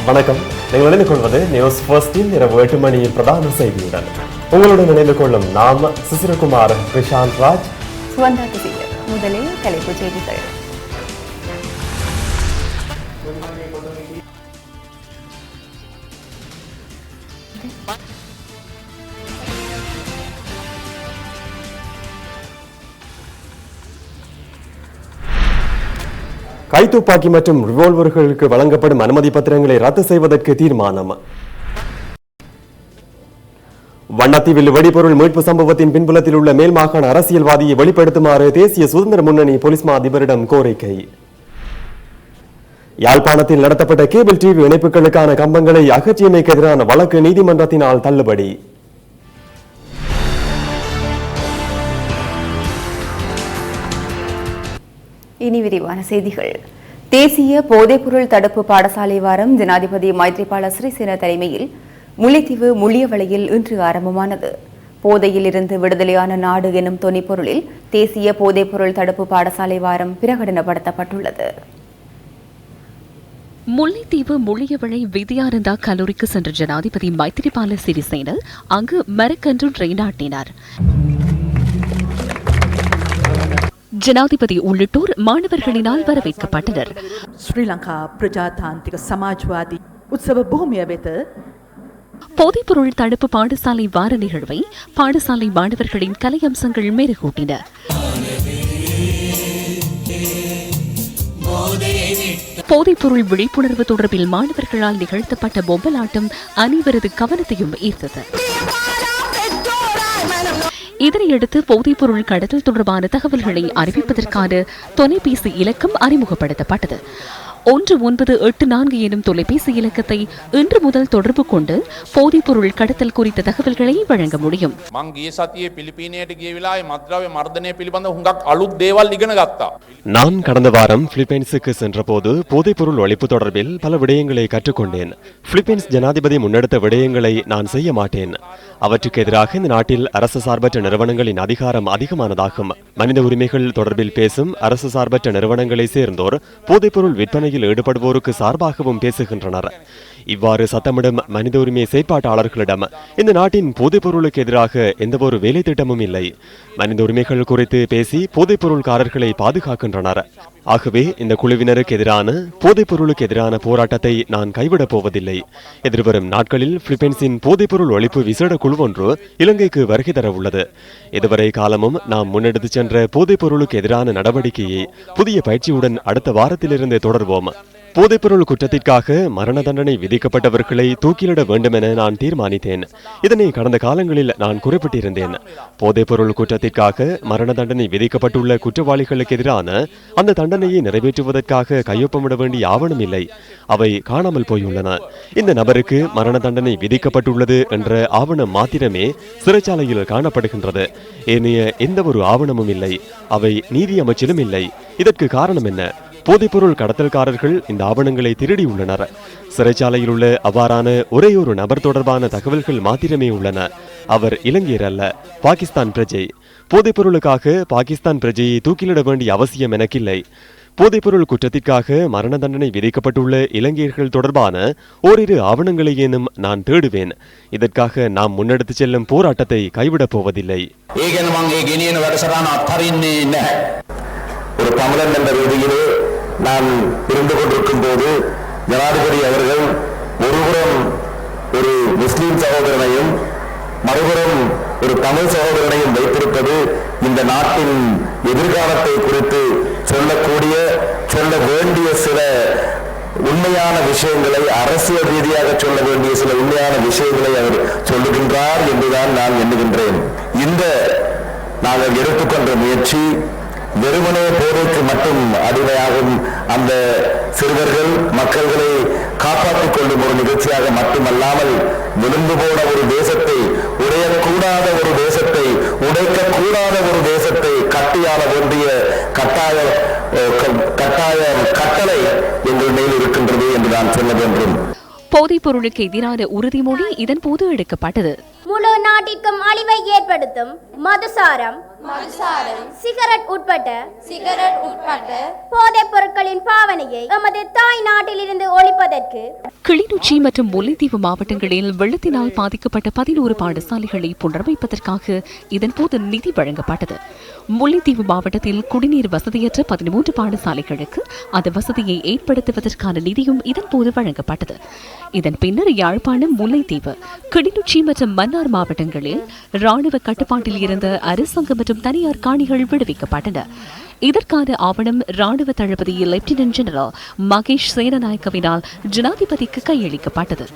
வணக்கம். நீங்கள் இணைந்து கொள்வது நியூஸ் ஃபர்ஸ்டின் இரவு 8 மணியின் பிரதான செய்தியுடன். உங்களுடன் இணைந்து கொள்ளும் நாம் சிசிரகுமார், பிரசாந்த் ராஜ், சுவந்தா. முதலில் தலைப்புச் செய்திகள். கைத்துப்பாக்கி மற்றும் ரிவால்வர்களுக்கு வழங்கப்படும் அனுமதி பத்திரங்களை ரத்து செய்வதற்கு தீர்மானம். வண்ணத்தீவில் வெடிபொருள் மீட்பு சம்பவத்தின் பின்புலத்தில் உள்ள மேல் மாகாண அரசியல்வாதியை வெளிப்படுத்துமாறு தேசிய சுதந்திர முன்னணி போலீஸ் மா அதிபரிடம் கோரிக்கை. யாழ்ப்பாணத்தில் நடத்தப்பட்ட கேபிள் டிவி இணைப்புகளுக்கான கம்பங்களை அகற்றியமைக்கு எதிரான வழக்கு நீதிமன்றத்தினால் தள்ளுபடி. இனி விரிவான செய்திகள். தேசிய போதைப்பொருள் தடுப்பு பாடசாலை வாரம் ஜனாதிபதி மைத்ரிபால சிறிசேன தலைமையில் முல்லைத்தீவு முள்ளியவளையில் இன்று ஆரம்பமானது. போதையில் இருந்து விடுதலையான நாடு எனும் தொனிப்பொருளில் தேசிய போதைப்பொருள் தடுப்பு பாடசாலை வாரம் பிரகடனப்படுத்தப்பட்டுள்ளது. முல்லைத்தீவு முள்ளியவளை வித்யானந்தா கல்லூரிக்கு சென்ற ஜனாதிபதி மைத்ரிபால சிறிசேன அங்கு மரக்கன்று நாட்டினார். ஜனாதிபதி உள்ளிட்டோர் மாணவர்களினால் வரவேற்கப்பட்டனர். ஸ்ரீலங்கா பிரஜாதாந்திரிக சமாஜ்வாதி உற்சவ பூமிய வெත போதைப்பொருள் தடுப்பு பாடசாலை வார நிகழ்வை பாடசாலை மாணவர்களின் கலை அம்சங்கள் மெருகூட்டின. போதைப்பொருள் விழிப்புணர்வு தொடர்பில் மாணவர்களால் நிகழ்த்தப்பட்ட பொம்மலாட்டம் அனைவரது கவனத்தையும் ஈர்த்தது. இதனையடுத்து போதைப்பொருள் கடத்தல் தொடர்பான தகவல்களை அறிவிப்பதற்கான தொலைபேசி இலக்கம் அறிமுகப்படுத்தப்பட்டது. 1984 எனும் தொலைபேசி இலக்கத்தை இன்று முதல் தொடர்பு கொண்டு போதைப்பொருள் கடத்தல் குறித்த தகவல்களை வழங்க முடியும். நான் கடந்த வாரம் பிலிப்பைன்ஸுக்கு சென்றபோது போதைப்பொருள் ஒழிப்பு தொடர்பில் பல விடயங்களை கற்றுக்கொண்டேன். பிலிப்பைன்ஸ் ஜனாதிபதி முன்னெடுத்த விடயங்களை நான் செய்ய மாட்டேன். அவற்றுக்கு எதிராக இந்த நாட்டில் அரசு சார்பற்ற நிறுவனங்களின் அதிகாரம் அதிகமானதாகும். மனித உரிமைகள் தொடர்பில் பேசும் அரசு சார்பற்ற நிறுவனங்களை சேர்ந்தோர் போதைப்பொருள் விற்பனையில் ஈடுபடுவோருக்கு சார்பாகவும் பேசுகின்றனர். இவ்வாறு சத்தமிடும் மனித உரிமை செயற்பாட்டாளர்களிடம் இந்த நாட்டின் போதைப்பொருளுக்கு எதிராக எந்தவொரு வேலை திட்டமும் இல்லை. மனித உரிமைகள் குறித்து பேசி போதைப்பொருள்காரர்களை பாதுகாக்கின்றனர். ஆகவே இந்த குழுவினருக்கு எதிரான போதைப்பொருளுக்கு எதிரான போராட்டத்தை நான் கைவிடப் போவதில்லை. எதிர்வரும் நாட்களில் பிலிப்பைன்ஸின் போதைப்பொருள் ஒழிப்பு விசேட குழு ஒன்று இலங்கைக்கு வருகை தர உள்ளது. இதுவரை காலமும் நாம் முன்னெடுத்து சென்ற போதைப்பொருளுக்கு எதிரான நடவடிக்கையை புதிய பயிற்சியுடன் அடுத்த வாரத்திலிருந்து தொடர்வோம். போதைப்பொருள் குற்றத்திற்காக மரண தண்டனை விதிக்கப்பட்டவர்களை தூக்கிலிட வேண்டும் என நான் தீர்மானித்தேன். இதனை கடந்த காலங்களில் நான் குறிப்பிட்டிருந்தேன். போதைப்பொருள் குற்றத்திற்காக மரண தண்டனை விதிக்கப்பட்டுள்ள குற்றவாளிகளுக்கு எதிரான அந்த தண்டனையை நிறைவேற்றுவதற்காக கையொப்பமிட வேண்டிய ஆவணம் இல்லை. அவை காணாமல் போயுள்ளன. இந்த நபருக்கு மரண தண்டனை விதிக்கப்பட்டுள்ளது என்ற ஆவணம் மாத்திரமே சிறைச்சாலையில் காணப்படுகின்றது. ஏனைய எந்த ஒரு ஆவணமும் இல்லை. அவை நீதி அமைச்சிலும் இல்லை. இதற்கு காரணம் என்ன? போதைப்பொருள் கடத்தல்காரர்கள் இந்த ஆவணங்களை திருடியுள்ளனர். சிறைச்சாலையில் உள்ள அவ்வாறான ஒரே ஒரு நபர் தொடர்பான தகவல்கள் மாத்திரமே உள்ளன. அவர் இலங்கையர் அல்ல, பாகிஸ்தான் பிரஜை. போதைப்பொருளுக்காக பாகிஸ்தான் பிரஜையை தூக்கிலிட வேண்டிய அவசியம் எனக்கில்லை. போதைப்பொருள் குற்றத்திற்காக மரண தண்டனை விதிக்கப்பட்டுள்ள இலங்கையர்கள் தொடர்பான ஓரிரு ஆவணங்களையேனும் நான் தேடுவேன். இதற்காக நாம் முன்னெடுத்து செல்லும் போராட்டத்தை கைவிடப் போவதில்லை. ஒரு தமிழன் என்ற ரீதியிலே நான் இருந்து கொண்டிருக்கும் போது ஜனாதிபதி அவர்கள் ஒருபுறம் ஒரு முஸ்லீம் சகோதரனையும் மறுபுறம் ஒரு தமிழ் சகோதரனையும் வைத்திருப்பது இந்த நாட்டின் எதிர்காலத்தை குறித்து சொல்ல வேண்டிய சில உண்மையான விஷயங்களை, அரசியல் ரீதியாக சொல்ல வேண்டிய சில உண்மையான விஷயங்களை அவர் சொல்லுகின்றார் என்றுதான் நான் எண்ணுகின்றேன். இந்த நாங்கள் எடுத்துக்கொண்ட முயற்சி வெறுமனே போதைக்கு மட்டும் அடிமையாகும் அந்த சிறுவர்கள் மக்கள்களை காப்பாற்றிக் கொள்ளும் ஒரு நிகழ்ச்சியாக மட்டுமல்லாமல் விழுந்து போன ஒரு தேசத்தை, உடையக்கூடாத ஒரு தேசத்தை, உடைக்கக்கூடாத ஒரு தேசத்தை கட்டியாள வேண்டிய கட்டாய கட்டளை எங்கள் மேல் இருக்கின்றது என்று நான் சொல்ல வேண்டும். போதைப் பொருளுக்கு எதிரான உறுதிமொழி இதன் போது எடுக்கப்பட்டது. முழு நாட்டிற்கும் அழிவை ஏற்படுத்தும் மதுசாரம் சிகரெட் உட்பட்ட போதைப் பொருட்களின் பாவனையை எமது தாய் நாட்டிலிருந்து ஒழிப்பதற்கு கிளிநொச்சி மற்றும் முல்லைத்தீவு மாவட்டங்களில் வெள்ளத்தினால் பாதிக்கப்பட்ட 11 பாடசாலைகளை புனரமைப்பதற்காக இதன்போது நிதி வழங்கப்பட்டது. முல்லைத்தீவு மாவட்டத்தில் குடிநீர் வசதியற்ற 13 பாடசாலைகளுக்கு அந்த வசதியை ஏற்படுத்துவதற்கான நிதியும் இதன்போது வழங்கப்பட்டது. இதன் பின்னர் யாழ்ப்பாணம், முல்லைத்தீவு, கிளிநொச்சி மற்றும் மன்னார் மாவட்டங்களில் ராணுவ கட்டுப்பாட்டில் இருந்த அரசாங்க மற்றும் தனியார் காணிகள் விடுவிக்கப்பட்டன. இதற்கான ஆவணம் ராணுவ தளபதி லெப்டினன்ட் ஜெனரல் மகேஷ் சேனநாயக்கவினால் ஜனாதிபதிக்கு கையளிக்கப்பட்டது.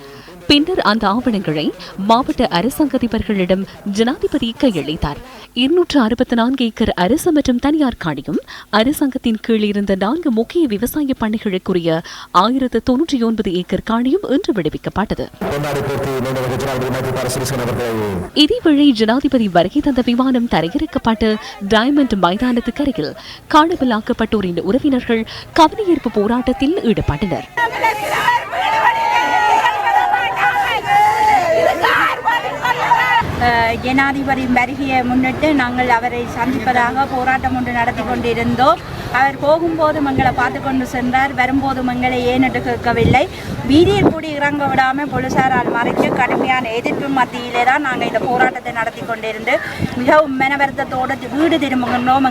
பின்னர் அந்த ஆவணங்களை மாவட்ட அரசாங்க அதிபர்களிடம் ஜனாதிபதி கையளித்தார். 264 ஏக்கர் அரசு மற்றும் தனியார் காணியும் அரசாங்கத்தின் கீழ் இருந்த 4 முக்கிய விவசாய பண்ணைகளுக்குரிய 1099 ஏக்கர் காணியும் இன்று விடுவிக்கப்பட்டது. இதேவேளை ஜனாதிபதி வருகை தந்த விமானம் தரையிறக்கப்பட்டு டயமண்ட் மைதானத்துக்கு அருகில் காணாமலாக்கப்பட்டோரின் உறவினர்கள் கவனஈர்ப்பு போராட்டத்தில் ஈடுபட்டனர். ஜனாதிபதி வருகையை முன்னிட்டு நாங்கள் அவரை சந்திப்பதாக போராட்டம் ஒன்று நடத்தி கொண்டிருந்தோம். அவர் போகும்போதும் எங்களை பார்த்து கொண்டு சென்றார், வரும்போதும் எங்களை ஏனென்று கேட்கவில்லை. வீதியில் கூடி இறங்க விடாமல் போலீசாரால் மறைத்து கடுமையான எதிர்ப்பு மத்தியிலே தான் நாங்கள் இந்த போராட்டத்தை நடத்தி கொண்டிருந்து மிகவும் மனவருத்தத்தோடு வீடு திரும்புகின்றோம்.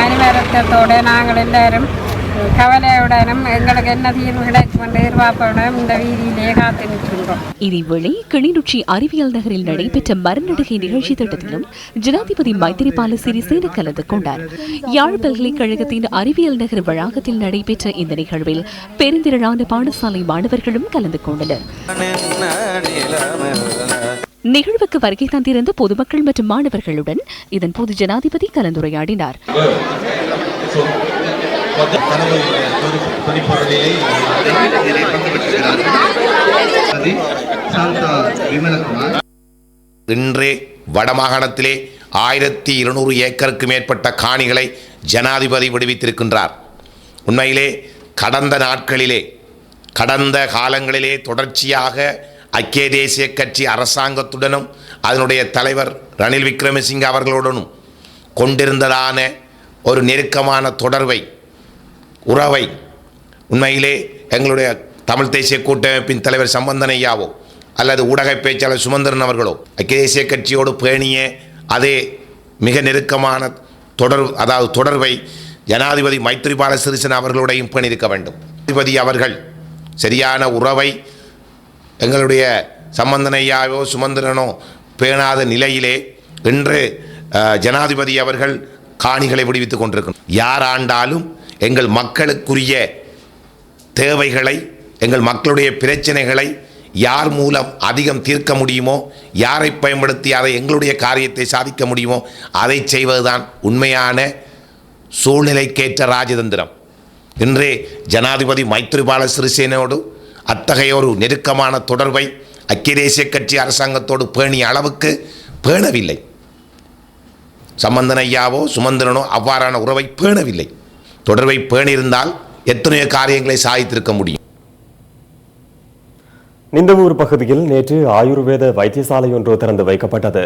மனவருத்தத்தோடு நாங்கள் எல்லாரும் கவலையுடனும் எங்களுக்கு என்ன தீர்வு கிடைக்கும் என்று எதிர்பார்ப்புடன் இந்த வீதியிலே காத்து நிற்கின்றோம். இதேவேளை கிளிநொச்சி அறிவியல் நகரில் நடைபெற்ற மரநடுகை நிகழ்ச்சி திட்டத்திலும் ஜனாதிபதி மைத்திரிபால சிறிசேன கலந்து கொண்டார். யாழ் பல்கலைக்கழகத்தின் அறிவியல் நகர் வளாகத்தில் நடைபெற்ற இந்த நிகழ்வில் பெருந்திரளான பாடசாலை மாணவர்களும் கலந்து கொண்டனர். நிகழ்வுக்கு வருகை தந்திருந்த பொதுமக்கள் மற்றும் மாணவர்களுடன் இதன்போது ஜனாதிபதி கலந்துரையாடினார். இன்று வடமாகாணத்திலே 1200 ஏக்கருக்கு மேற்பட்ட காணிகளை ஜனாதிபதி விடுவித்திருக்கின்றார். உண்மையிலே கடந்த காலங்களிலே தொடர்ச்சியாக ஐக்கிய தேசிய கட்சி அரசாங்கத்துடனும் அதனுடைய தலைவர் ரணில் விக்ரமசிங்க அவர்களுடனும் கொண்டிருந்ததான ஒரு நெருக்கமான உறவை உண்மையிலே எங்களுடைய தமிழ் தேசிய கூட்டமைப்பின் தலைவர் சம்பந்தன் ஐயாவோ அல்லது ஊடக பேச்சாளர் சுமந்திரன் அவர்களோ ஐக்கிய தேசிய கட்சியோடு பேணிய அதே மிக நெருக்கமான தொடர்பை ஜனாதிபதி மைத்திரிபால சிறிசேன அவர்களோடையும் பேணியிருக்க வேண்டும். ஜனாதிபதி அவர்கள் சரியான உறவை எங்களுடைய சம்பந்தன் ஐயாவோ சுமந்திரனோ பேணாத நிலையிலே இன்று ஜனாதிபதி அவர்கள் காணிகளை விடுவித்துக் கொண்டிருக்கிறார். யார் ஆண்டாலும் எங்கள் மக்களுக்குரிய தேவைகளை, எங்கள் மக்களுடைய பிரச்சனைகளை யார் மூலம் அதிகம் தீர்க்க முடியுமோ, யாரை பயன்படுத்தி அதை எங்களுடைய காரியத்தை சாதிக்க முடியுமோ அதை செய்வதுதான் உண்மையான சூழ்நிலைக்கேற்ற ராஜதந்திரம். இன்றே ஜனாதிபதி மைத்திரிபால சிறிசேனோடு அத்தகைய ஒரு நெருக்கமான தொடர்பை ஐக்கிய தேசிய கட்சி அரசாங்கத்தோடு பேணிய அளவுக்கு பேணவில்லை. சம்பந்தன் ஐயாவோ சுமந்திரனோ அவ்வாறான உறவை பேணவில்லை. தொடர்பை பேணியிருந்தால் எத்தனையோ காரியங்களை சாதித்திருக்க முடியும். நிந்தவூர் பகுதியில் நேற்று ஆயுர்வேத வைத்தியசாலை ஒன்று திறந்து வைக்கப்பட்டது.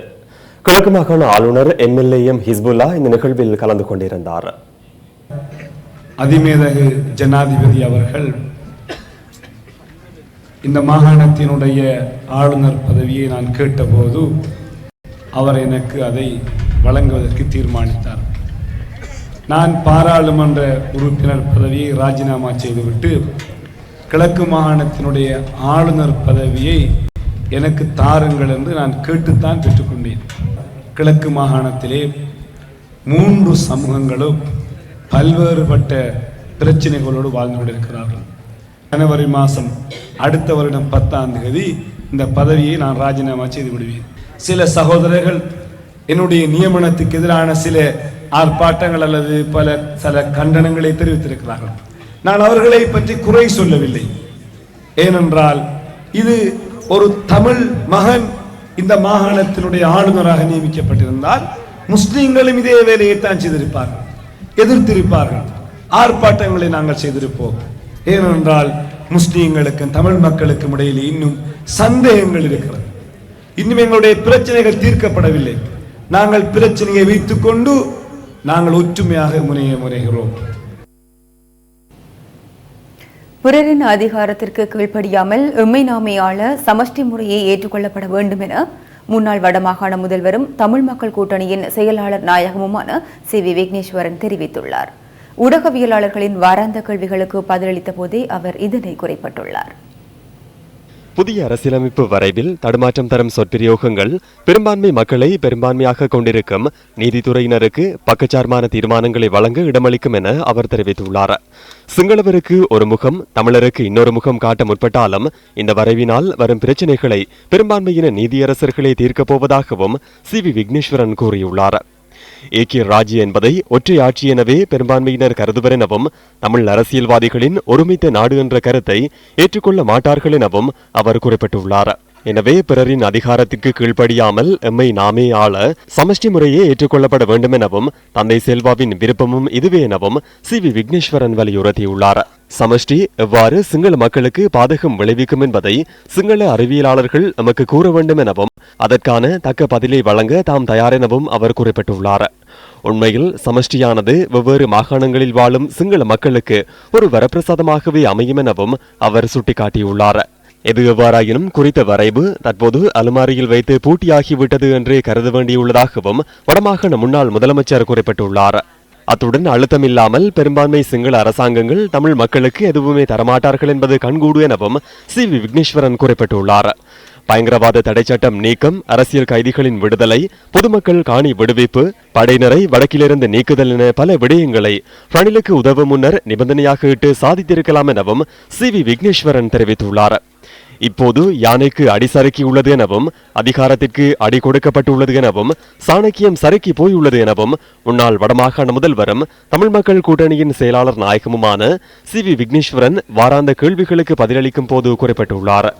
கிழக்கு மாகாண ஆளுநர் MLA ஹிஸ்புல்லா இந்த நிகழ்வில் கலந்து கொண்டிருந்தார். அதிமேதகு ஜனாதிபதி அவர்கள் இந்த மாகாணத்தினுடைய ஆளுநர் பதவியை நான் கேட்டபோது அவர் எனக்கு அதை வழங்குவதற்கு தீர்மானித்தார். நான் பாராளுமன்ற உறுப்பினர் பதவியை ராஜினாமா செய்துவிட்டு கிழக்கு மாகாணத்தினுடைய ஆளுநர் பதவியை எனக்கு தாருங்கள் என்று நான் கேட்டுத்தான் பெற்றுக்கொண்டேன். கிழக்கு மாகாணத்திலே 3 சமூகங்களும் பல்வேறுபட்ட பிரச்சனைகளோடு வாழ்ந்து கொண்டிருக்கிறார்கள். ஜனவரி மாதம் அடுத்த வருடம் 10ஆம் தேதி இந்த பதவியை நான் ராஜினாமா செய்து விடுவேன். சில சகோதரர்கள் என்னுடைய நியமனத்துக்கு எதிரான சில ஆர்ப்பாட்டங்கள் அல்லது சில கண்டனங்களை தெரிவித்திருக்கிறார்கள். நான் அவர்களை பற்றி குறை சொல்லவில்லை. ஏனென்றால் இது ஒரு தமிழ் மகன் இந்த மாகாணத்தினுடைய ஆளுநராக நியமிக்கப்பட்டிருந்தால் முஸ்லீம்களும் இதே வேலையைத்தான் செய்திருப்பார்கள், எதிர்த்திருப்பார்கள். ஆர்ப்பாட்டங்களை நாங்கள் செய்திருப்போம். ஏனென்றால் முஸ்லீம்களுக்கும் தமிழ் மக்களுக்கும் இடையில் இன்னும் சந்தேகங்கள் இருக்கிறது. இன்னும் எங்களுடைய பிரச்சனைகள் தீர்க்கப்படவில்லை. நாங்கள் பிரச்சனையை வைத்துக் கொண்டு நாங்கள் ஒற்றுமையாக முனைகிறோம். பிறரின் அதிகாரத்திற்கு கீழ்ப்படியாமல் எம்மை நாமே ஆள சமஷ்டி முறையை ஏற்றுக்கொள்ளப்பட வேண்டும் என முன்னாள் வடமாகாண முதல்வரும் தமிழ் மக்கள் கூட்டணியின் செயலாளர் நாயகமுமான சி.வி. விக்னேஸ்வரன் தெரிவித்துள்ளார். ஊடகவியலாளர்களின் வாராந்த கேள்விகளுக்கு பதிலளித்த போதே அவர் இதனை குறிப்பிட்டுள்ளார். புதிய அரசியலமைப்பு வரைவில் தடுமாற்றம் தரும் சொற்பிரயோகங்கள் பெரும்பான்மை மக்களை பெரும்பான்மையாக கொண்டிருக்கும் நீதித்துறையினருக்கு பக்கச்சார்பான தீர்மானங்களை வழங்க இடமளிக்கும் என அவர் தெரிவித்துள்ளார். சிங்களவருக்கு ஒரு முகம், தமிழருக்கு இன்னொரு முகம் காட்ட முற்பட்டாலும் இந்த வரைவினால் வரும் பிரச்சினைகளை பெரும்பான்மையின நீதியரசர்களே தீர்க்கப் போவதாகவும் சி.வி. விக்னேஸ்வரன் கூறியுள்ளார். ஏக்கிய ராஜ்ய என்பதை ஒற்றை ஆட்சி எனவே பெரும்பான்மையினர் கருதுவர் எனவும் தமிழ் அரசியல்வாதிகளின் ஒருமித்த நாடு என்ற கருத்தை ஏற்றுக்கொள்ள மாட்டார்கள் எனவும் அவர் குறிப்பிட்டுள்ளார். எனவே பிறரின் அதிகாரத்திற்கு கீழ்ப்படியாமல் எம்மை நாமே ஆள சமஷ்டி முறையே ஏற்றுக்கொள்ளப்பட வேண்டும் எனவும் தந்தை செல்வாவின் விருப்பமும் இதுவே எனவும் சி.வி. விக்னேஸ்வரன் வலியுறுத்தியுள்ளார். சமஷ்டி எவ்வாறு சிங்கள மக்களுக்கு பாதகம் விளைவிக்கும் என்பதை சிங்கள அறிவியலாளர்கள் நமக்கு கூற வேண்டும் எனவும் அதற்கான தக்க பதிலை வழங்க தாம் தயார் எனவும் அவர் குறிப்பிட்டுள்ளார். உண்மையில் சமஷ்டியானது வெவ்வேறு மாகாணங்களில் வாழும் சிங்கள மக்களுக்கு ஒரு வரப்பிரசாதமாகவே அமையும் எனவும் அவர் சுட்டிக்காட்டியுள்ளார். எது எவ்வாறாயினும் குறித்த வரைவு தற்போது அலுமாரியில் வைத்து பூட்டியாகிவிட்டது என்றே கருத வேண்டியுள்ளதாகவும் வடமாகாண முன்னாள் முதலமைச்சர் குறிப்பிட்டுள்ளார். அத்துடன் அழுத்தமில்லாமல் பெரும்பான்மை சிங்கள அரசாங்கங்கள் தமிழ் மக்களுக்கு எதுவுமே தரமாட்டார்கள் என்பது கண்கூடு எனவும் சி.வி. விக்னேஸ்வரன் குறிப்பிட்டுள்ளார். பயங்கரவாத தடை சட்டம் நீக்கம், அரசியல் கைதிகளின் விடுதலை, பொதுமக்கள் காணி விடுவிப்பு, படையினரை வடக்கிலிருந்து நீக்குதல் என பல விடயங்களை ரணிலுக்கு உதவும் முன்னர் நிபந்தனையாக இட்டு சாதித்திருக்கலாம் எனவும் சி.வி. விக்னேஸ்வரன் தெரிவித்துள்ளார். இப்போது யானைக்கு அடி சறுக்கியுள்ளது எனவும் அதிகாரத்திற்கு அடி கொடுக்கப்பட்டுள்ளது எனவும் சாணக்கியம் சறுக்கி போயுள்ளது எனவும் முன்னாள் வடமாகாண முதல்வரும் தமிழ் மக்கள் கூட்டணியின் செயலாளர் நாயகமுமான சி.வி. விக்னேஸ்வரன் வாராந்த கேள்விகளுக்கு பதிலளிக்கும் போது குறிப்பிட்டுள்ளார்.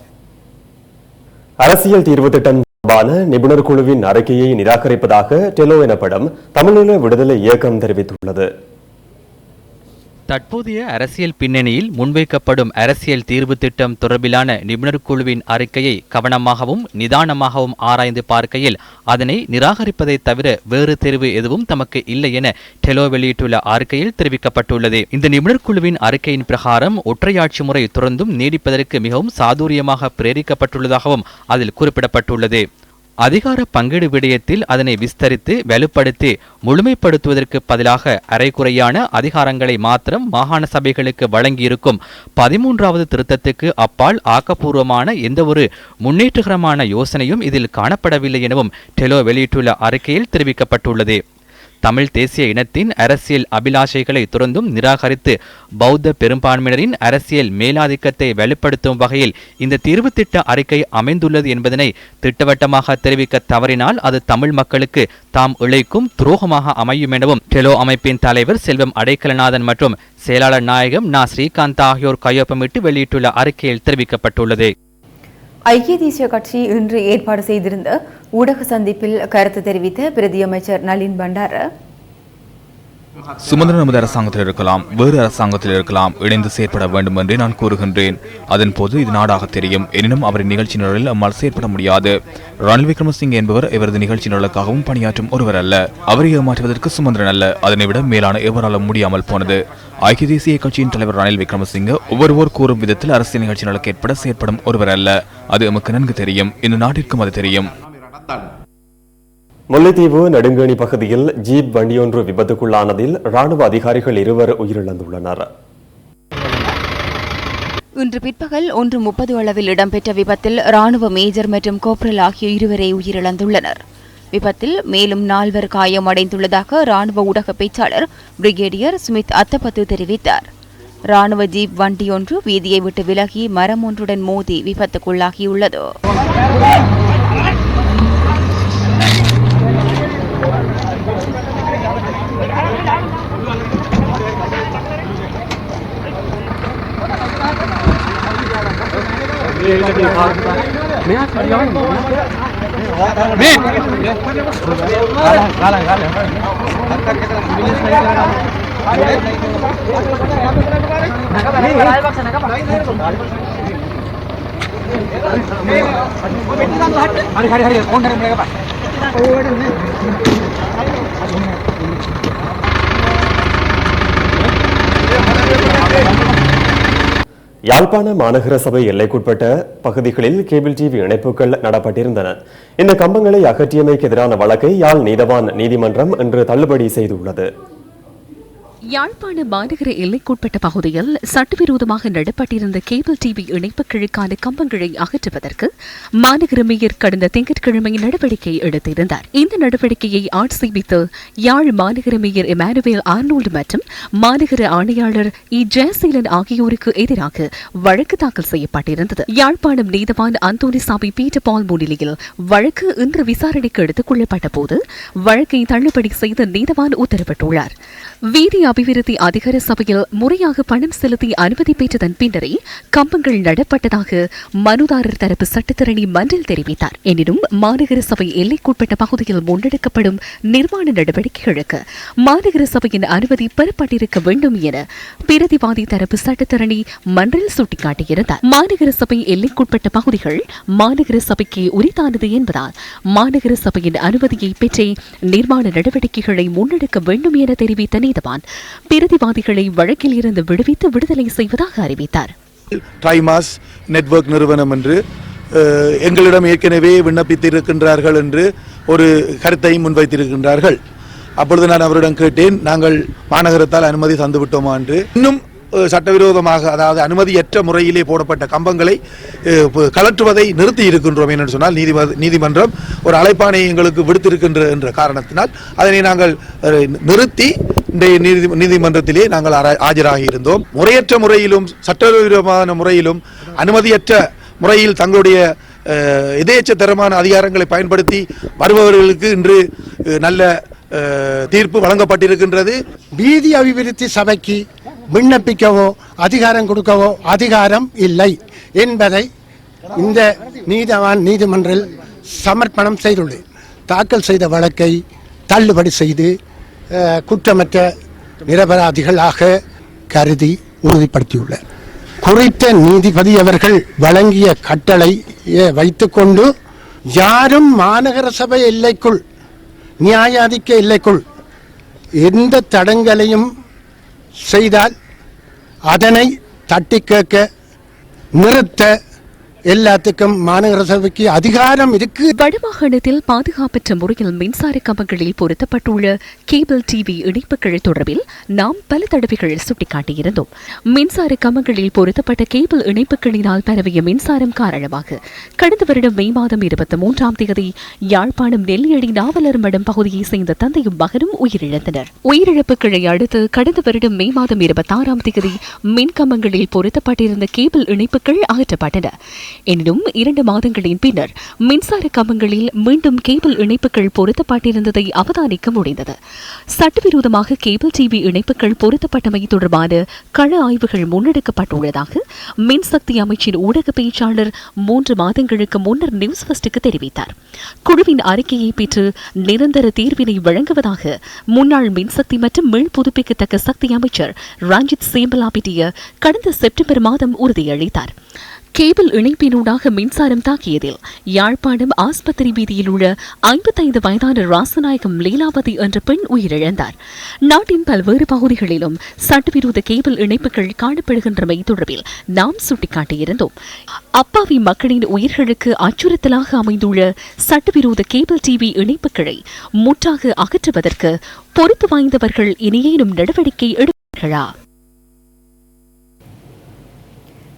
அரசியல் தீர்வு திட்டம் தொடர்பான நிபுணர் குழுவின் அறிக்கையை நிராகரிப்பதாக டெலோ எனப்படும் தமிழீழ விடுதலை இயக்கம் தெரிவித்துள்ளது. தற்போதைய அரசியல் பின்னணியில் முன்வைக்கப்படும் அரசியல் தீர்வு திட்டம் தொடர்பிலான நிபுணர் குழுவின் அறிக்கையை கவனமாகவும் நிதானமாகவும் ஆராய்ந்து பார்க்கையில் அதனை நிராகரிப்பதை தவிர வேறு தேர்வு எதுவும் தமக்கு இல்லை என டெலோ வெளியிட்டுள்ள அறிக்கையில் தெரிவிக்கப்பட்டுள்ளது. இந்த நிபுணர் குழுவின் அறிக்கையின் பிரகாரம் ஒற்றையாட்சி முறை தொடர்ந்தும் நீடிப்பதற்கு மிகவும் சாதுரியமாக பிரேரிக்கப்பட்டுள்ளதாகவும் அதில் குறிப்பிடப்பட்டுள்ளது. அதிகார பங்கீடு விடயத்தில் அதனை விஸ்தரித்து வலுப்படுத்தி முழுமைப்படுத்துவதற்கு பதிலாக அரைக்குறையான அதிகாரங்களை மாத்திரம் மாகாண சபைகளுக்கு வழங்கியிருக்கும் 13வது திருத்தத்துக்கு அப்பால் ஆக்கப்பூர்வமான எந்தவொரு முன்னேற்றகரமான யோசனையும் இதில் காணப்படவில்லை எனவும் டெலோ வெளியிட்டுள்ள அறிக்கையில் தெரிவிக்கப்பட்டுள்ளது. தமிழ் தேசிய இனத்தின் அரசியல் அபிலாஷைகளை தொடர்ந்தும் நிராகரித்து பௌத்த பெரும்பான்மையினரின் அரசியல் மேலாதிக்கத்தை வெளிப்படுத்தும் வகையில் இந்த தீர்வு திட்ட அறிக்கை அமைந்துள்ளது என்பதனை திட்டவட்டமாக தெரிவிக்க தவறினால் அது தமிழ் மக்களுக்கு தாம் இழைக்கும் துரோகமாக அமையும் எனவும் டெலோ அமைப்பின் தலைவர் செல்வம் அடைக்கலநாதன் மற்றும் செயலாளர் நாயகம் நா. ஸ்ரீகாந்த் ஆகியோர் கையொப்பமிட்டு வெளியிட்டுள்ள அறிக்கையில் தெரிவிக்கப்பட்டுள்ளது. ஐக்கிய தேசிய கட்சி இன்று ஏற்பாடு செய்திருந்த ஊடக சந்திப்பில் கருத்து தெரிவித்த பிரதி அமைச்சர் நளின் பண்டார, சுமந்திரன் நமது அரசாங்கத்தில் இருக்கலாம், வேறு அரசாங்கத்தில் இருக்கலாம், இணைந்து செயற்பட வேண்டும் என்றே நான் கூறுகின்றேன். அதன் போது இது நாடாக தெரியும். எனினும் அவரின் நிகழ்ச்சி நிரலில் நம்மால் செயற்பட முடியாது. ரணில் விக்ரமசிங்கே என்பவர் இவரது நிகழ்ச்சி நிரலுக்காகவும் பணியாற்றும் ஒருவர் அல்ல. அவரை ஏமாற்றுவதற்கு சுமந்திரன் அல்ல, அதனை விட மேலான எவராலும் முடியாமல் போனது. ஐக்கிய தேசிய கட்சியின் தலைவர் ரணில் விக்ரமசிங்கே ஒவ்வொருவர் கூறும் விதத்தில் அரசியல் நிகழ்ச்சி நிரலுக்கு ஏற்பட செயற்படும் ஒருவர் அல்ல. அது எமக்கு நன்கு தெரியும். இந்த நாட்டிற்கும் அது தெரியும். முல்லைத்தீவு நெடுங்கேணி பகுதியில் ஜீப் வண்டியொன்று விபத்துக்குள்ளானதில் ராணுவ அதிகாரிகள் 2 உயிரிழந்துள்ளனர். இன்று பிற்பகல் 1:30 அளவில் இடம்பெற்ற விபத்தில் ராணுவ மேஜர் மற்றும் கோப்ரல் ஆகிய 2 உயிரிழந்துள்ளனர். விபத்தில் மேலும் 4 காயமடைந்துள்ளதாக ராணுவ ஊடக பேச்சாளர் பிரிகேடியர் ஸ்மித் அத்தபத்து தெரிவித்தார். ராணுவ ஜீப் வண்டியொன்று வீதியை விட்டு விலகி மரம் ஒன்றுடன் மோதி விபத்துக்குள்ளாகியுள்ளது. யாழ்ப்பாண மாநகர சபை எல்லைக்குட்பட்ட பகுதிகளில் கேபிள் டிவி இணைப்புகள் நடப்பட்டிருந்தன. இந்த கம்பங்களை அகற்றியமைக்கு எதிரான வழக்கை யாழ் நீதவான் நீதிமன்றம் இன்று தள்ளுபடி செய்துள்ளது. யாழ்ப்பாண மாநகர எல்லைக்குட்பட்ட பகுதியில் சட்டவிரோதமாக நடப்பட்டிருந்த கேபிள் டிவி இணைப்புகளுக்கான கம்பங்களை அகற்றுவதற்கு மாநகர மேயர் கடந்த திங்கட்கிழமை நடவடிக்கை எடுத்திருந்தார். இந்த நடவடிக்கையை ஆட்சேபித்து யாழ் மாநகர மேயர் இமானுவேல் ஆர்னோல்டு மற்றும் மாநகர ஆணையாளர் ஜெயசீலன் ஆகியோருக்கு எதிராக வழக்கு தாக்கல் செய்யப்பட்டிருந்தது. யாழ்ப்பாணம் நீதவான் அந்தோனிசாமி பீட்டர் பால் முன்னிலையில் வழக்கு இன்று விசாரணைக்கு எடுத்துக் கொள்ளப்பட்ட போது வழக்கை தள்ளுபடி செய்து நீதவான் உத்தரவிட்டுள்ளார். வீதி அபிவிருத்தி அதிகார சபையில் முறையாக பணம் செலுத்தி அனுமதி பெற்றதன் பின்னரே கம்பங்கள் நடப்பட்டதாக மனுதாரர் தரப்பு சட்டத்தரணி மன்றில் தெரிவித்தார். எனினும் மாநகர சபை எல்லைக்குட்பட்ட பகுதியில் முன்னெடுக்கப்படும் நிர்மாண நடவடிக்கைகளுக்கு மாநகர சபையின் அனுமதி பெறப்பட்டிருக்க வேண்டும் என பிரதிவாதி தரப்பு சட்டத்தரணி மன்றில் சுட்டிக்காட்டியிருந்தார். மாநகர சபை எல்லைக்குட்பட்ட பகுதிகள் மாநகர சபைக்கு உரித்தானது என்பதால் மாநகர சபையின் அனுமதியை பெற்றே நிர்மாண நடவடிக்கைகளை முன்னெடுக்க வேண்டும் என தெரிவித்த நீதவான் பிரதிவாதிகளை வழக்கில் இருந்து விடுவித்து விடுதலை செய்வதாக அறிவித்தார். ட்ரைமாஸ் நெட்வொர்க் நிறுவனம் என்று எங்களிடம் ஏற்கனவே விண்ணப்பித்திருக்கின்றார்கள் என்று ஒரு கருத்தை முன்வைத்திருக்கின்றார்கள். அப்பொழுது நான் அவரிடம் கேட்டேன், நாங்கள் மாநகரத்தால் அனுமதி தந்துவிட்டோமா என்று. இன்னும் சட்டவிரோதமாக, அதாவது அனுமதியற்ற முறையிலே போடப்பட்ட கம்பங்களை கலற்றுவதை நிறுத்தி இருக்கின்றோம் என்று சொன்னால் நீதிமன்றம் ஒரு அழைப்பானை எங்களுக்கு விடுத்திருக்கின்ற என்ற காரணத்தினால் அதனை நாங்கள் நிறுத்தி இந்த நீதிமன்றத்திலே நாங்கள் ஆஜராகி இருந்தோம். முறையற்ற முறையிலும் சட்டவிரோதமான முறையிலும் அனுமதியற்ற முறையில் தங்களுடைய எதேச்சதரமான அதிகாரங்களை பயன்படுத்தி வருபவர்களுக்கு இன்று நல்ல தீர்ப்பு வழங்கப்பட்டிருக்கின்றது. வீதி அபிவிருத்தி சபைக்கு விண்ணப்பிக்கவோ அதிகாரம் கொடுக்கவோ அதிகாரம் இல்லை என்பதை இந்த நீதவான் நீதிமன்றில் சமர்ப்பணம் செய்துள்ளேன். தாக்கல் செய்த வழக்கை தள்ளுபடி செய்து குற்றமற்ற நிரபராதிகளாக கருதி உறுதிப்படுத்தியுள்ளார். குறித்த நீதிபதி அவர்கள் வழங்கிய கட்டளை வைத்துக்கொண்டு யாரும் மாநகர சபை எல்லைக்குள், நியாயாதிக்க எல்லைக்குள் எந்த தடங்களையும் செய்தால் அதனை தட்டி கேட்க, நிறுத்த எல்லாத்துக்கும் மாநகர சபைக்கு அதிகாரம் இருக்கு. வடமாகாணத்தில் பாதுகாப்பற்ற முறையில் மின்சார கம்பங்களில் பொருத்தப்பட்டுள்ள கேபிள் டிவி இணைப்புகள் தொடர்பில் நாம் பல தடவைகள் சுட்டிக்காட்டியிருந்தோம். மின்சார கம்பங்களில் பொருத்தப்பட்ட கேபிள் இணைப்புகளினால் பரவிய மின்சாரம் காரணமாக கடந்த வருடம் மே மாதம் 23ஆம் தேதி யாழ்ப்பாணம் நெல்லியடி நாவலர் மடம் பகுதியை சேர்ந்த தந்தையும் மகனும் உயிரிழந்தனர். உயிரிழப்புகளை அடுத்து கடந்த வருடம் மே மாதம் 26ஆம் தேதி மின் கம்பங்களில் பொருத்தப்பட்டிருந்த கேபிள் இணைப்புகள் அகற்றப்பட்டன. எனினும் 2 மாதங்களின் பின்னர் மின்சார கம்பங்களில் மீண்டும் கேபிள் இணைப்புகள் பொருத்தப்பட்டிருந்ததை அவதானிக்க முடிந்தது. சட்டவிரோதமாக கேபிள் டிவி இணைப்புகள் பொருத்தப்பட்டமை தொடர்பான கள ஆய்வுகள் முன்னெடுக்கப்பட்டுள்ளதாக மின்சக்தி அமைச்சின் ஊடக பேச்சாளர் 3 மாதங்களுக்கு முன்னர் நியூஸ் ஃபர்ஸ்டுக்கு தெரிவித்தார். குழுவின் அறிக்கையை பெற்று நிரந்தர தீர்வினை வழங்குவதாக முன்னாள் மின்சக்தி மற்றும் மீள் புதுப்பிக்கத்தக்க சக்தி அமைச்சர் ரஞ்சித் சேம்பலாபிட்டிய கடந்த செப்டம்பர் மாதம் உறுதியளித்தார். கேபிள் இணைப்பினூடாக மின்சாரம் தாக்கியதில் யாழ்ப்பாணம் ஆஸ்பத்திரி வீதியில் உள்ள 55 வயதான ராசநாயகம் லீலாவதி என்ற பெண் உயிரிழந்தார். நாட்டின் பல்வேறு பகுதிகளிலும் சட்டவிரோத கேபிள் இணைப்புகள் காணப்படுகின்றமை தொடர்பில் நாம் சுட்டிக்காட்டியிருந்தோம். அப்பாவி மக்களின் உயிர்களுக்கு அச்சுறுத்தலாக அமைந்துள்ள சட்டவிரோத கேபிள் டிவி இணைப்புகளை முற்றாக அகற்றுவதற்கு பொறுப்பு வாய்ந்தவர்கள் இனியேனும் நடவடிக்கை எடுப்பார்களா?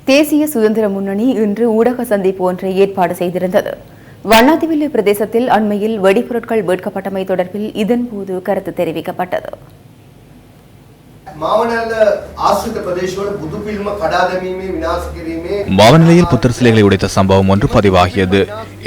தேசிய சுதந்திர முன்னணி இன்று ஊடக சந்திப்பு ஒன்றை ஏற்பாடு செய்திருந்தது. வண்ணாத்திவில்லு பிரதேசத்தில் அண்மையில் வெடிபொருட்கள் மீட்கப்பட்டமை தொடர்பில் இதன்போது கருத்து தெரிவிக்கப்பட்டது. மாவநிலையில் புத்தர் சிலைகளை உடைத்த சம்பவம் ஒன்று பதிவாகியது.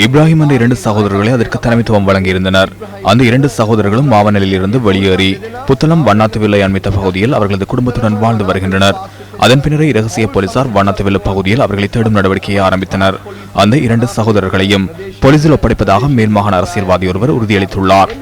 இப்ராஹிம் என்ற 2 சகோதரர்களை அதற்கு தலைமைத்துவம் வழங்கியிருந்தனர். அந்த 2 சகோதரர்களும் மாவநிலையில் இருந்து வெளியேறி புத்தளம் வண்ணாத்துவில்லை அண்மித்த பகுதியில் அவர்களது குடும்பத்துடன் வாழ்ந்து வருகின்றனர். அதன் பின்னரே இரகசிய போலீசார் வண்ணாத்துவில்லு பகுதியில் அவர்களை தேடும் நடவடிக்கையை ஆரம்பித்தனர். அந்த 2 சகோதரர்களையும் போலீசில் ஒப்படைப்பதாக மேல்மாகாண அரசியல்வாதி ஒருவர் உறுதியளித்துள்ளார்.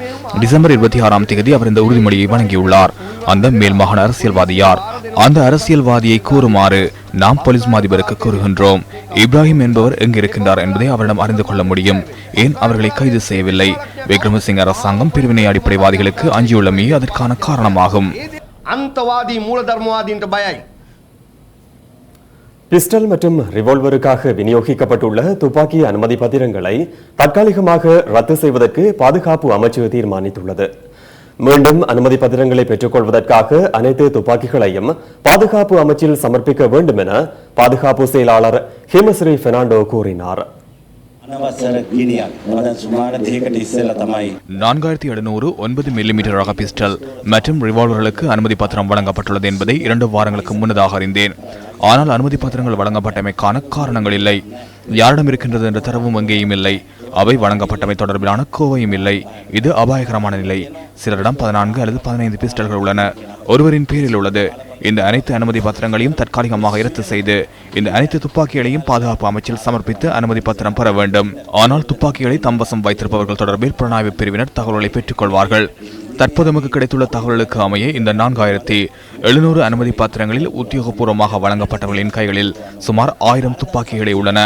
டிசம்பர் 26ஆம் தேதி அவர் இந்த உறுதிமொழியை வழங்கியுள்ளார். அந்த மேல்மாகாண அரசியல்வாதி யார், அந்த அரசியல்வாதியை கூறுமாறு நாம் போலீஸ் மாதிபருக்கு கூறுகின்றோம். இப்ராஹிம் என்பவர் எங்கு இருக்கின்றார் என்பதை அவரிடம் அறிந்து கொள்ள முடியும். ஏன் அவர்களை கைது செய்யவில்லை? விக்ரமசிங்க அரசாங்கம் பிரிவினை அடிப்படைவாதிகளுக்கு அஞ்சியுள்ளமே அதற்கான காரணமாகும். அந்தவாதி மூலதர்மவாதி பயம். பிஸ்டல் மற்றும் ரிவால்வருக்காக விநியோகிக்கப்பட்டுள்ள துப்பாக்கி அனுமதி பத்திரங்களை தற்காலிகமாக ரத்து செய்வதற்கு பாதுகாப்பு அமைச்சு தீர்மானித்துள்ளது. மீண்டும் அனுமதி பத்திரங்களை பெற்றுக்கொள்வதற்காக அனைத்து துப்பாக்கிகளையும் பாதுகாப்பு அமைச்சில் சமர்ப்பிக்க வேண்டும் என பாதுகாப்பு செயலாளர் ஹேமஸ்ரீ பெர்னாண்டோ கூறினார். 4700 9 மில்லிமீட்டர் ரக பிஸ்டல் மற்றும் ரிவால்வர்களுக்கு அனுமதி பத்திரம் வழங்கப்பட்டுள்ளது என்பதை 2 வாரங்களுக்கு முன்னதாக அறிந்தேன். ஆனால் அனுமதி பத்திரங்கள் வழங்கப்பட்டமைக்கான காரணங்கள் இல்லை. யாரிடம் இருக்கின்றது என்ற தரவும் எங்கேயும் இல்லை. அவை வழங்கப்பட்டமை தொடர்பிலான கோவையும் இல்லை. இது அபாயகரமான நிலை. சிலரிடம் 14 அல்லது 15 பிஸ்டல்கள் உள்ளன. ஒருவரின் பேரில் உள்ளது. இந்த அனைத்து அனுமதி பத்திரங்களையும் தற்காலிகமாக ரத்து செய்து இந்த அனைத்து துப்பாக்கிகளையும் பாதுகாப்பு அமைச்சில் சமர்ப்பித்து அனுமதி பத்திரம் பெற வேண்டும். ஆனால் துப்பாக்கிகளை தம்பசம் வைத்திருப்பவர்கள் தொடர்பில் புலனாய்வு பிரிவினர் தகவல்களை பெற்றுக் கொள்வார்கள். தற்போது நமக்கு கிடைத்துள்ள தகவல்களுக்கு அமைய இந்த 4700 அனுமதி பத்திரங்களில் உத்தியோகபூர்வமாக வழங்கப்பட்டவர்களின் கைகளில் சுமார் 1000 துப்பாக்கிகளே உள்ளன.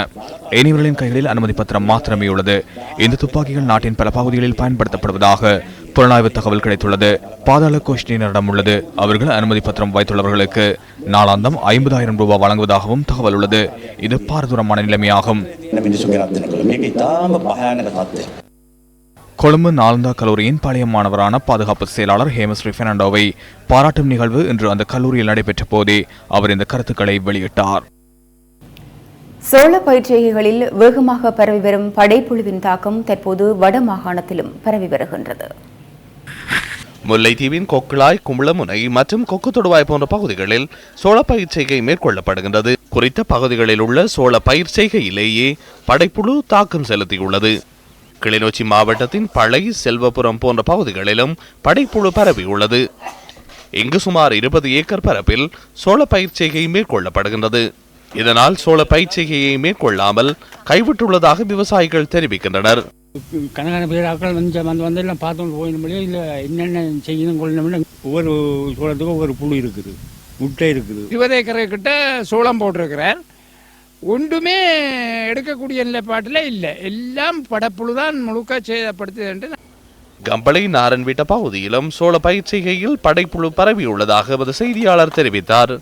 ஏனையவர்களின் கைகளில் அனுமதி பத்திரம் மாத்திரமே உள்ளது. இந்த துப்பாக்கிகள் நாட்டின் பல பகுதிகளில் பயன்படுத்தப்படுவதாக புலனாய்வு தகவல் கிடைத்துள்ளது. பாதாள கோஷ்டியினரிடம் உள்ளது. அவர்கள் அனுமதி பத்திரம் வைத்துள்ளவர்களுக்கு நாளாந்தம் 50,000 ரூபாய் வழங்குவதாகவும் தகவல் உள்ளது. இது பாரதூரமான நிலைமையாகும். கொழும்பு நாலந்தா கல்லூரியின் பழைய மாணவரான பாதுகாப்பு செயலாளர் ஹேமஸ்ரீ பெர்னாண்டோவை பாராட்டும் நிகழ்வு இன்று அந்த கல்லூரியில் நடைபெற்ற போதே அவர் இந்த கருத்துக்களை வெளியிட்டார். சோள பயிர்ச்செய்கைகளில் வேகமாக பரவி வரும் படைப்புழுவின் தாக்கம் தற்போது வட மாகாணத்திலும் பரவி வருகின்றது. முல்லைத்தீவின் கொக்குளாய், கும்பளமுனை மற்றும் கொக்கு தொடுவாய் போன்ற பகுதிகளில் சோள பயிர் செய்கை மேற்கொள்ளப்படுகின்றது. குறித்த பகுதிகளில் உள்ள சோள பயிர் செய்கையிலேயே படைப்புழு தாக்கம் செலுத்தியுள்ளது. கிளிநொச்சி மாவட்டத்தின் பளை, செல்வபுரம் போன்ற பகுதிகளிலும் படைப்புழு பரவியுள்ளது. இங்கு சுமார் 20 ஏக்கர் பரப்பில் சோள பயிர் செய்கை மேற்கொள்ளப்படுகின்றது. இதனால் சோள பயிர் செய்கையை மேற்கொள்ளாமல் கைவிட்டுள்ளதாக விவசாயிகள் தெரிவிக்கின்றனர். கணக்கான பேராக்கள் வந்து எல்லாம் பார்த்து போயிடும்படியே இல்லை என்னென்ன செய்யணும் கொள்ளணும். ஒவ்வொரு சோளத்துக்கும் ஒவ்வொரு புழு இருக்குது, முட்டை இருக்குது. 20 ஏக்கரை கிட்ட சோளம் போட்டிருக்கிறார். ஒன்றுமே எடுக்கக்கூடிய நிலைப்பாட்டில் இல்லை. எல்லாம் படப்புழு தான் முழுக்க சேதப்படுத்துது. கம்பளை நாரன்விட்ட பகுதியிலும் சோள பயிர் செய்கையில் படைப்புழு பரவியுள்ளதாக எமது செய்தியாளர் தெரிவித்தார்.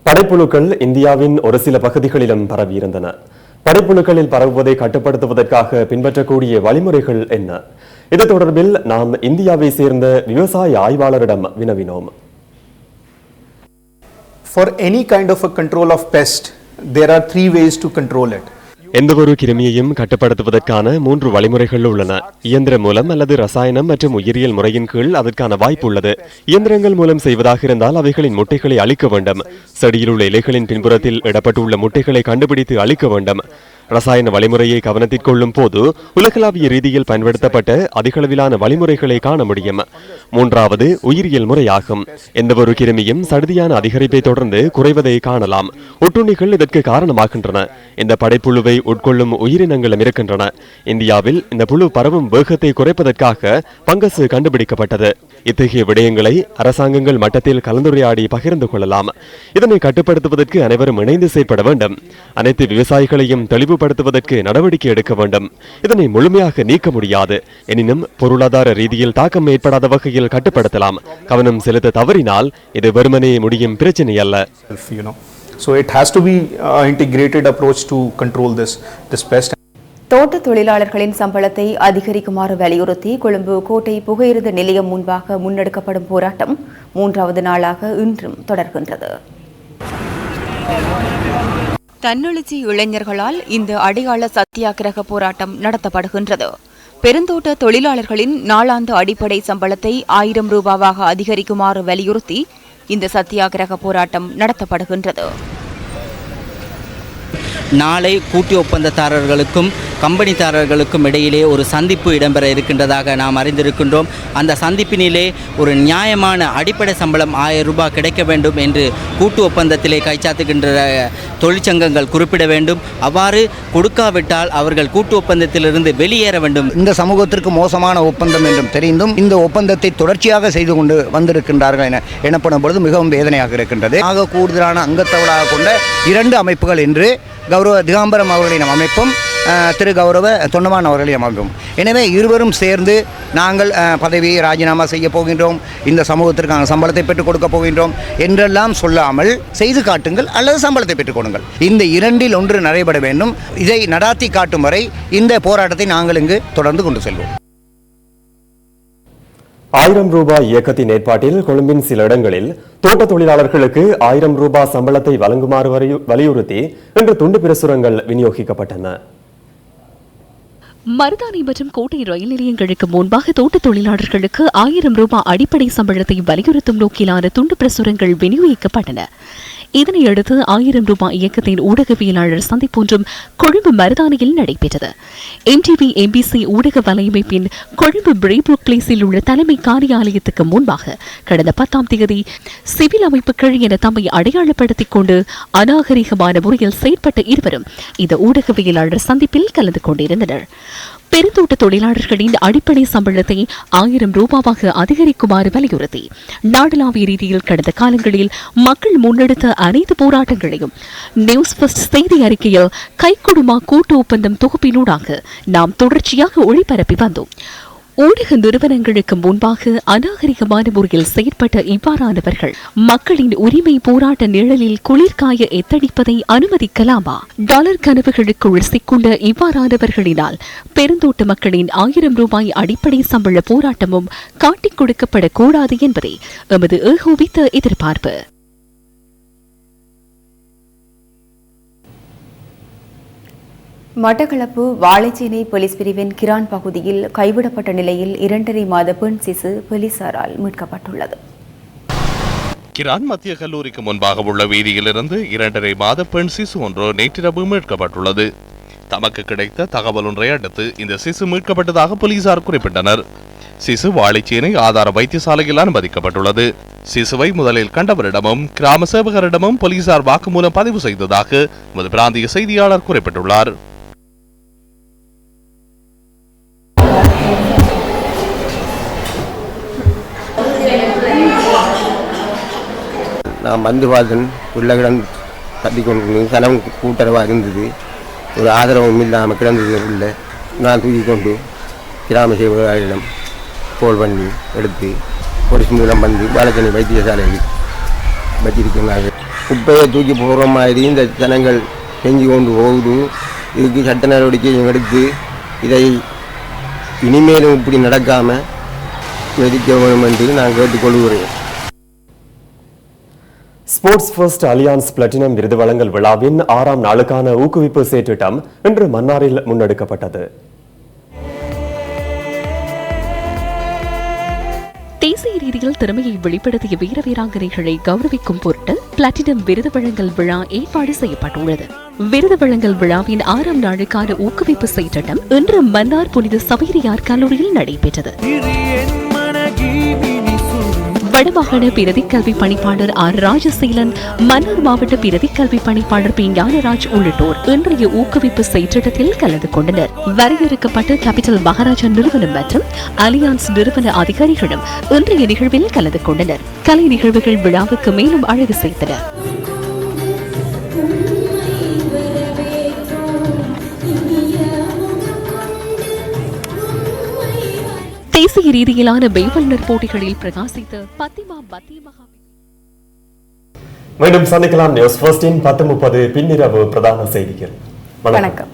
படைப்புழுக்கள் இந்தியாவின் ஒரு சில பகுதிகளிலும் பரவியிருந்தன. படைப்புழுக்களில் பரவுவதை கட்டுப்படுத்துவதற்காக பின்பற்றக்கூடிய வழிமுறைகள் என்ன? இது தொடர்பில் நாம் இந்தியாவை சேர்ந்த விவசாய ஆய்வாளரிடம் வினவினோம். For any kind of a control of pest, there are 3 ways to control it. எந்தவொரு கிருமியையும் கட்டுப்படுத்துவதற்கான 3 வழிமுறைகள் உள்ளன. இயந்திரம் மூலம் அல்லது ரசாயனம் மற்றும் உயிரியல் முறையின் கீழ் அதற்கான வாய்ப்பு உள்ளது. இயந்திரங்கள் மூலம் செய்வதாக இருந்தால் அவைகளின் முட்டைகளை அழிக்க வேண்டும். செடியில் உள்ள இலைகளின் பின்புறத்தில் இடப்பட்டுள்ள முட்டைகளை கண்டுபிடித்து அழிக்க வேண்டும். ரசாயன வழிமுறையை கவனத்தில் கொள்ளும் போது உலகளாவிய ரீதியில் பயன்படுத்தப்பட்ட அதிகளவிலான வழிமுறைகளை காண முடியும். 3வது உயிரியல் முறையாகும். எந்தவொரு கிருமியும் சடுதியான அதிகரிப்பை தொடர்ந்து குறைவதை காணலாம். ஒட்டுண்ணிகள் இதற்கு காரணமாகின்றன. இந்த படைப்புழுவை உட்கொள்ளும் உயிரினங்களும் இருக்கின்றன. இந்தியாவில் இந்த புழு பரவும் வேகத்தை குறைப்பதற்காக பங்கஸ் கண்டுபிடிக்கப்பட்டது. இத்தகைய விடயங்களை அரசாங்கங்கள் மட்டத்தில் கலந்துரையாடி பகிர்ந்து கொள்ளலாம். இதனை கட்டுப்படுத்துவதற்கு அனைவரும் இணைந்து செயற்பட வேண்டும். அனைத்து விவசாயிகளையும் தெளிவுபடுத்துவதற்கு நடவடிக்கை எடுக்க வேண்டும். இதனை முழுமையாக நீக்க முடியாது. எனினும் பொருளாதார ரீதியில் தாக்கம் ஏற்படாத வகையில் கட்டுப்படுத்தலாம். கவனம் செலுத்த தவறினால் இது வெறுமனே முடியும் பிரச்சனை அல்ல. So it has to be integrated approach to control this pest. தோட்ட தொழிலாளர்களின் சம்பளத்தை அதிகரிக்குமாறு வலியுறுத்தி கொழும்பு கோட்டை புகையிரத நிலையம் முன்பாக முன்னெடுக்கப்படும் போராட்டம் 3வது நாளாக இன்றும் தொடர்கின்றது. தன்னெழுச்சி இளைஞர்களால் இந்த அடையாள சத்தியாகிரக போராட்டம் நடத்தப்படுகின்றது. பெருந்தோட்ட தொழிலாளர்களின் நாளாந்த அடிப்படை சம்பளத்தை 1000 ரூபாவாக அதிகரிக்குமாறு வலியுறுத்தி இந்த சத்தியாகிரக போராட்டம் நடத்தப்படுகின்றது. நாளை கூட்டு ஒப்பந்ததாரர்களுக்கும் கம்பெனிதாரர்களுக்கும் இடையிலே ஒரு சந்திப்பு இடம்பெற இருக்கின்றதாக நாம் அறிந்திருக்கின்றோம். அந்த சந்திப்பினிலே ஒரு நியாயமான அடிப்படை சம்பளம் 1000 ரூபாய் கிடைக்க வேண்டும் என்று கூட்டு ஒப்பந்தத்திலே கைச்சாத்துகின்ற தொழிற்சங்கங்கள் குறிப்பிட வேண்டும். அவ்வாறு கொடுக்காவிட்டால் அவர்கள் கூட்டு ஒப்பந்தத்திலிருந்து வெளியேற வேண்டும். இந்த சமூகத்திற்கு மோசமான ஒப்பந்தம் என்றும் தெரிந்தும் இந்த ஒப்பந்தத்தை தொடர்ச்சியாக செய்து கொண்டு வந்திருக்கின்றார்கள் என எண்ணப்படும் பொழுது மிகவும் வேதனையாக இருக்கின்றது. ஆக கூடுதலான அங்கத்தவளாக கொண்ட 2 அமைப்புகள் என்று கௌரவ திகாம்பரம் அவர்களின் அமைப்பும் திரு கௌரவ தொண்டமான் அவர்களின் அமைப்பும். எனவே இருவரும் சேர்ந்து நாங்கள் பதவியை ராஜினாமா செய்ய போகின்றோம், இந்த சமூகத்திற்கான சம்பளத்தை பெற்றுக் கொடுக்க போகின்றோம் என்றெல்லாம் சொல்லாமல் செய்து காட்டுங்கள் அல்லது சம்பளத்தை பெற்றுக் கொடுங்கள். இந்த 2இல் ஒன்று நடைபெற வேண்டும். இதை நடாத்தி காட்டும் வரை இந்த போராட்டத்தை நாங்கள் இங்கு தொடர்ந்து கொண்டு செல்வோம். 1000 ரூபாய் இயக்கத்தின் ஏற்பாட்டில் கொழும்பின் சில இடங்களில் தோட்ட தொழிலாளர்களுக்கு 1000 ரூபாய் சம்பளத்தை வழங்குமாறு வலியுறுத்தி இன்று துண்டு பிரசுரங்கள் விநியோகிக்கப்பட்டன. மருதானை மற்றும் கோட்டை ரயில் நிலையங்களுக்கு முன்பாக தோட்ட தொழிலாளர்களுக்கு 1000 ரூபாய் அடிப்படை சம்பளத்தை வலியுறுத்தும் நோக்கிலான துண்டு பிரசுரங்கள் விநியோகிக்கப்பட்டன. இதனையடுத்து 1000 ரூபாய் இயக்கத்தின் ஊடகவியலாளர் சந்திப்பொன்றும் கொழும்பு மருதானையில் நடைபெற்றது. MTV MBC ஊடக வலையமைப்பின் கொழும்பு பிரேப்ரூக் பிளேஸில் உள்ள தலைமை காரியாலயத்துக்கு முன்பாக கடந்த 10ஆம் தேதி சிவில் அமைப்புகள் என தம்மை அடையாளப்படுத்திக் கொண்டு அநாகரிகமான முறையில் செயற்பட்ட இருவரும் இந்த ஊடகவியலாளர் சந்திப்பில் கலந்து கொண்டிருந்தனர். பெருந்தோட்ட தொழிலாளர்களின் அடிப்படை சம்பளத்தை 1000 ரூபாவாக அதிகரிக்குமாறு வலியுறுத்தி நாடளாவிய ரீதியில் கடந்த காலங்களில் மக்கள் முன்னெடுத்த அனைத்து போராட்டங்களையும் நியூஸ் ஃபர்ஸ்ட் செய்தி அறிக்கையில் கைகொடுமா கூட்டு ஒப்பந்தம் தொகுப்பினூடாக நாம் தொடர்ச்சியாக ஒளிபரப்பி வந்தோம். ஊடக நிறுவனங்களுக்கு முன்பாக அநாகரிகமான முறையில் செயற்பட்ட இவ்வாறானவர்கள் மக்களின் உரிமை போராட்ட நிழலில் குளிர்காய எத்தடிப்பதை அனுமதிக்கலாமா? டாலர் கனவுகளுக்குள் சிக்குண்ட இவ்வாறானவர்களினால் பெருந்தோட்ட மக்களின் 1000 ரூபாய் அடிப்படை சம்பள போராட்டமும் காட்டிக் கொடுக்கப்படக்கூடாது என்பதே எமது ஏகோபித்த எதிர்பார்ப்பு. மட்டக்களப்பு வாழைச்சேனை போலீஸ் பிரிவின் கிரான் பகுதியில் கைவிடப்பட்ட நிலையில் 2.5 மாத பெண் சிசு போலீசாரால் மீட்கப்பட்டுள்ளது. கிரான் மத்திய கல்லூரிக்கு முன்பாக உள்ள வீதியிலிருந்து 2.5 மாத பெண் சிசு ஒன்று நேற்றிரவு மீட்கப்பட்டுள்ளது. தமக்கு கிடைத்த தகவல் ஒன்றை அடுத்து இந்த சிசு மீட்கப்பட்டதாக போலீசார் குறிப்பிட்டனர். சிசு வாழைச்சேனை ஆதார வைத்தியசாலையில் அனுமதிக்கப்பட்டுள்ளது. சிசுவை முதலில் கண்டவரிடமும் கிராம சேவகரிடமும் போலீசார் வாக்குமூலம் பதிவு செய்ததாக எமது பிராந்திய செய்தியாளர் குறிப்பிட்டுள்ளார். நான் வந்து பார்த்தேன், பிள்ளைகளிடம் கத்தி கொண்டு கனவு கூட்டுறவாக இருந்தது. ஒரு ஆதரவும் இல்லாமல் கிடந்தது உள்ள. நான் தூக்கி கொண்டு கிராம சேவகரிடம் கோல் பண்ணி எடுத்து போலீஸ் மூலம் வந்து வாழைச்சேனை வைத்தியசாலையில் வச்சிருக்கிறாங்க. குப்பையை தூக்கி போகிற மாதிரி இந்த ஜனங்கள் செஞ்சு கொண்டு போகுது. இதுக்கு சட்ட நடவடிக்கையும் எடுத்து இதை இனிமேலும் இப்படி நடக்காமல் வெடிக்க வேண்டும் என்று நான் கேட்டுக்கொள்கிறேன். ஸ்போர்ட்ஸ் ஃபர்ஸ்ட் அலியான்ஸ் பிளாட்டினம் விருது வழங்கல் விழாவின் 6ஆம் நாளுக்கான ஊக்குவிப்பு செயற்றிட்டம் இன்று மன்னாரில் முன்னெடுக்கப்பட்டது. தேசிய ரீதியில் திறமையை வெளிப்படுத்திய வீர வீராங்கனைகளை கௌரவிக்கும் பொருட்டு பிளாட்டினம் விருது வழங்கல் விழா ஏற்பாடு செய்யப்பட்டுள்ளது. விருது வழங்கல் விழாவின் 6ஆம் நாளுக்கான ஊக்குவிப்பு செயற்றிட்டம் இன்று மன்னார் புனித சவேரியார் கல்லூரியில் நடைபெற்றது. வடமாகாண பிரதி கல்வி பணிப்பாளர் ஆர் ராஜசீலன், மன்னார் மாவட்ட பிரதி கல்வி பணிப்பாளர் பி ஞானராஜ் உள்ளிட்டோர் இன்றைய ஊக்குவிப்பு செயற்றிட்டத்தில் கலந்து கொண்டனர். வரையறுக்கப்பட்ட கேபிட்டல் மகாராஜா நிறுவனம் மற்றும் அலியான்ஸ் நிறுவன அதிகாரிகளும் இன்றைய நிகழ்வில் கலந்து கொண்டனர். கலை நிகழ்வுகள் விழாவுக்கு மேலும் அழகு சேர்த்தன. தேசிய ரீதியிலான மெய்வல்லுநர் போட்டிகளில் பிரகாசித்த பத்திமா பத்தியமகா. மீண்டும் சந்திக்கலாம். நியூஸ் ஃபர்ஸ்டின் 10:30 பின்னிரவு பிரதான செய்திகள். வணக்கம்.